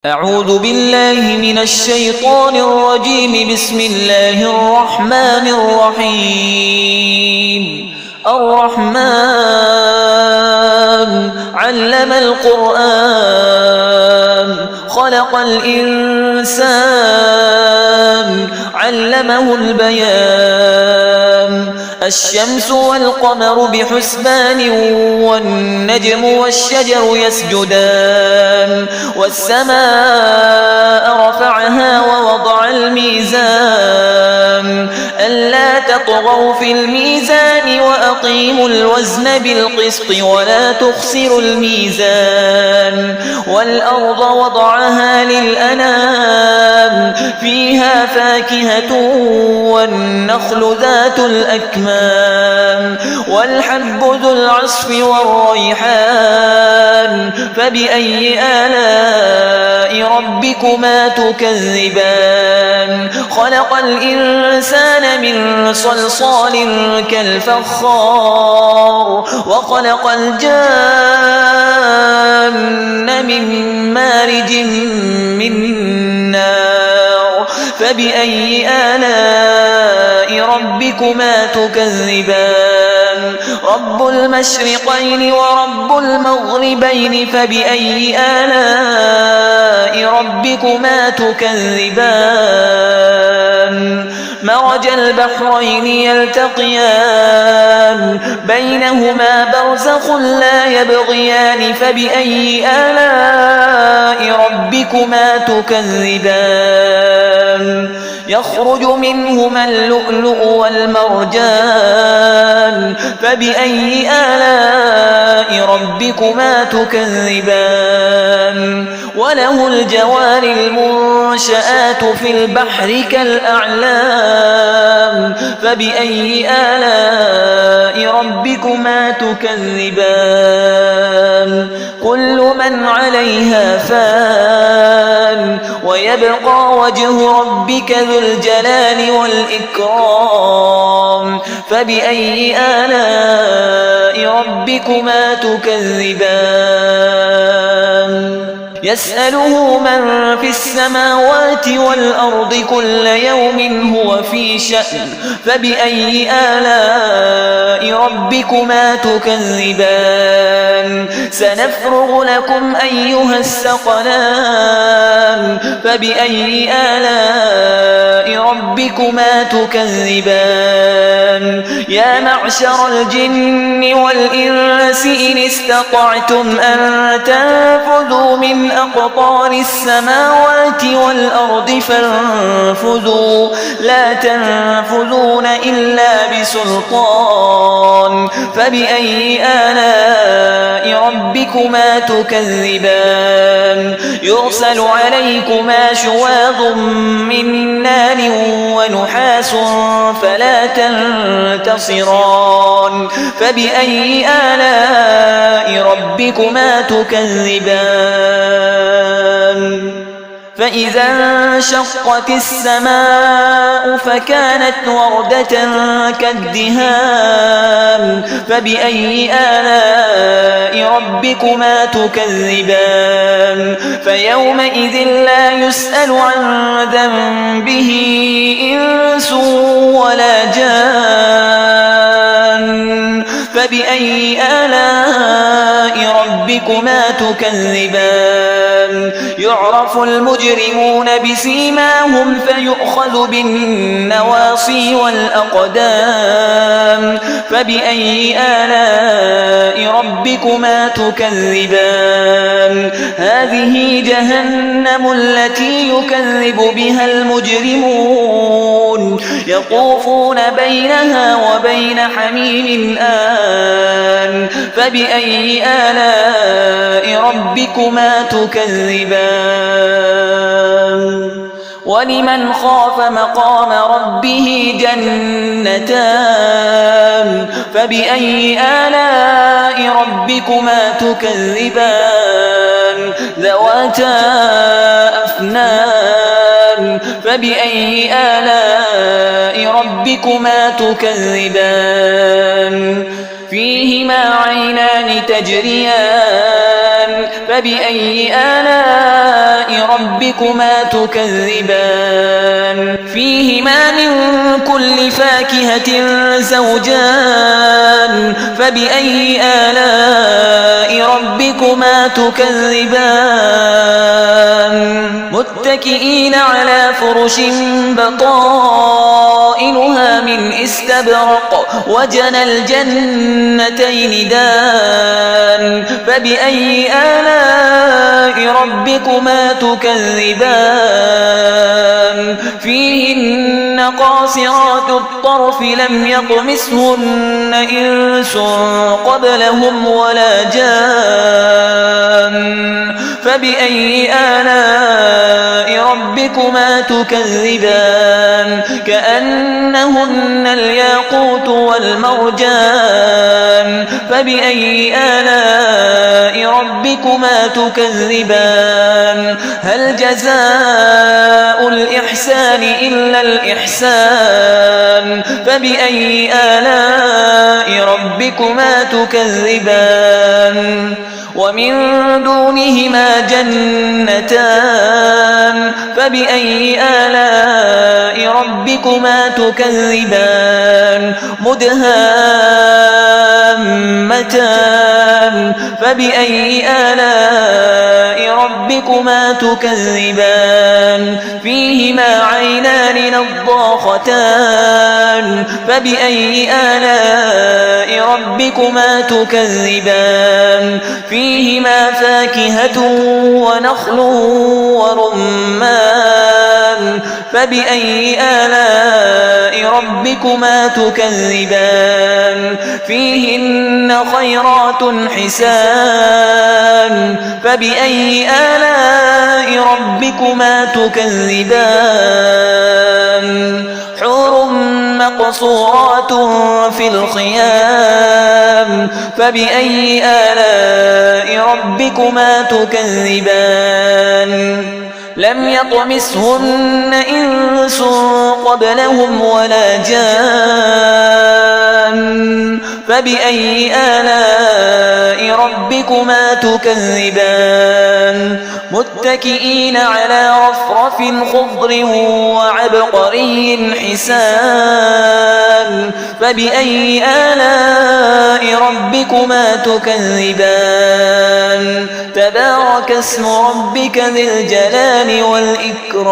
أعوذ بالله من الشيطان الرجيم. بسم الله الرحمن الرحيم. الرحمن علم القرآن خلق الإنسان علمه البيان. الشمس والقمر بحسبان والنجم والشجر يسجدان. والسماء رفعها ووضع الميزان ألا تطغوا في الميزان وأقيموا الوزن بالقسط ولا تخسروا الميزان. والأرض وضعها للأنام فيها فاكهة والنخل ذات الأكمام والحب ذو العصف والريحان. فبأي آلاء ربكما تكذبان؟ خلق الإنسان من صلصال كالفخار وخلق الجان من مارج من نار. فبأي آلاء ربكما تكذبان؟ رب المشرقين ورب المغربين. فبأي آلاء ربكما تكذبان؟ مرج البحرين يلتقيان بينهما برزخ لا يبغيان. فبأي آلاء ربكما تكذبان؟ يخرج منهما اللؤلؤ والمرجان. فبأي آلاء ربكما تكذبان؟ وله الجوار المنشآت في البحر كالأعلام. فبأي آلاء ربكما تكذبان؟ كل من عليها فان ويبقى وجه ربك ذو الجلال والإكرام. فبأي آلاء ربكما تكذبان؟ يسأله من في السماوات والأرض كل يوم هو في شأن. فبأي آلاء ربكما تكذبان؟ سنفرغ لكم أيها الثقلان. فبأي آلاء ربكما تكذبان؟ يا معشر الجن والإنس إن استطعتم أن تنفذوا من أقطار السماوات والأرض فانفذوا لا تنفذون إلا بسلطان. فبأي آلاء ربكما تكذبان؟ يرسل عليكما شواظ من نار ونحاس فلا تنتصران. فبأي آلاء ربكما تكذبان؟ فإذا انشقت السماء فكانت وردة كالدهان. فبأي آلاء ربكما تكذبان؟ فيومئذ لا يسأل عن ذنبه إنس ولا جان. فبأي آلاء ربكما تكذبان؟ يعرف المجرمون بسيماهم فيؤخذ بالنواصي والأقدام. فبأي آلاء ربكما تكذبان؟ هذه جهنم التي يكذب بها المجرمون يطوفون بينها وبين حميم آن. فبأي آلاء ربكما تكذبان؟ ولمن خاف مقام ربه جنتان. فبأي آلاء ربكما تكذبان؟ ذواتا أفنان. فبأي آلاء ربكما تكذبان؟ فيهما عينان تجريان. فبأي آلاء ربكما تكذبان فيهما من كل فاكهة زوجان فبأي آلاء ربكما تكذبان متكئين على فرش بطائنها من استبرق وجنى الجنتين دان فبأي آلاء ربكما تكذبان فيهن قاصرات الطرف لم يطمثهن إنس قبلهم ولا جان فبأي آلاء ربكما تكذبان كأنهن الياقوت والمرجان فبأي آلاء ربكما تكذبان هل جزاء الإحسان إلا الإحسان فبأي آلاء ربكما تكذبان ومن دونهما جنتان فبأي آلاء ربكما تكذبان مدهامتان فبأي آلاء ربكما تكذبان فيهما عينان نضاختان فبأي آلاء ربكما تكذبان فيهما فاكهة ونخل ورمان فبأي آلاء ربكما تكذبان فيهن خيرات حسان فبأي آلاء ربكما تكذبان حور مقصورات في الخيام فبأي آلاء ربكما تكذبان لم يطمثهن إنس قبلهم ولا جان فبأي آلاء ربكما تكذبان متكئين على رفرف خضر وعبقري حسان فبأي آلاء ربكما تكذبان تبارك اسم ربك ذي الجلال والإكرام